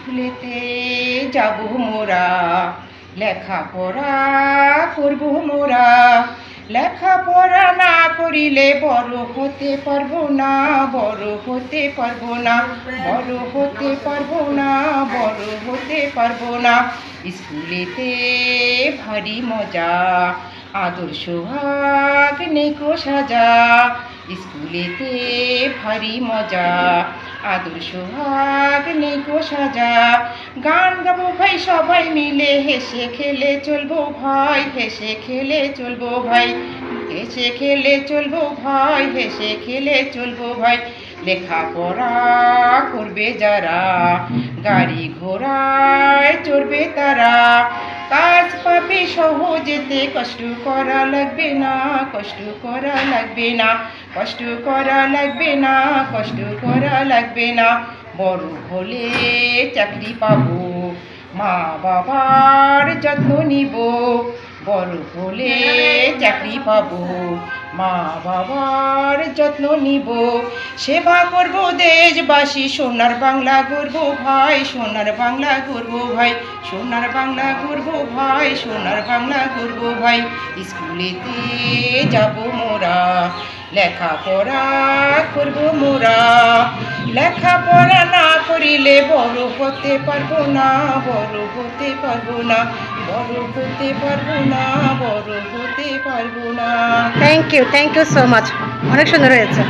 স্কুলেতে যাব মোরা, লেখাপড়া করব মোরা। লেখাপড়া না করিলে বড় হতে পারবো না, বড় হতে পারবো না, বড় হতে পারবো না, বড় হতে পারবো না। স্কুলেতে ভারী মজা, আদর সোহাগ নেকো সাজা। স্কুলেতে ভারী মজা, আদর সোহাগ নেকো সাজা। গান গাবো ভাই সবাই মিলে, হেসে খেলে চলবো ভাই, হেসে খেলে চলবো ভাই, হেসে খেলে চলবো ভাই, হেসে খেলে চলবো ভাই। লেখাপড়া করবে যারা, গাড়ি ঘোড়ায় চড়বে তারা। কাজ পাবে সহজেতে, কষ্ট করা লাগবে না, কষ্ট করা লাগবে না, কষ্ট করা লাগবে না, কষ্ট করা লাগবে না। বড় হলে চাকরি পাবো, মা বাবার যত্ন নিব। বড় হলে চাকরি পাবো, মা বাবার যত্ন নিব। সেবা করব দেশবাসী, সোনার বাংলা গর্ব ভাই, সোনার বাংলা গর্ব ভাই, সোনার বাংলা গর্ব ভাই, সোনার বাংলা গর্ব ভাই। স্কুলেতে যাব মোরা, লেখাপড়া করব মোরা। লেখাপড়া না করিলে বড় হতে পারবো না, বড় হতে পারবো না, বড় হতে পারবো না, বড় হতে পারবো না। থ্যাংক ইউ সো মাচ, অনেক সুন্দর হয়েছে।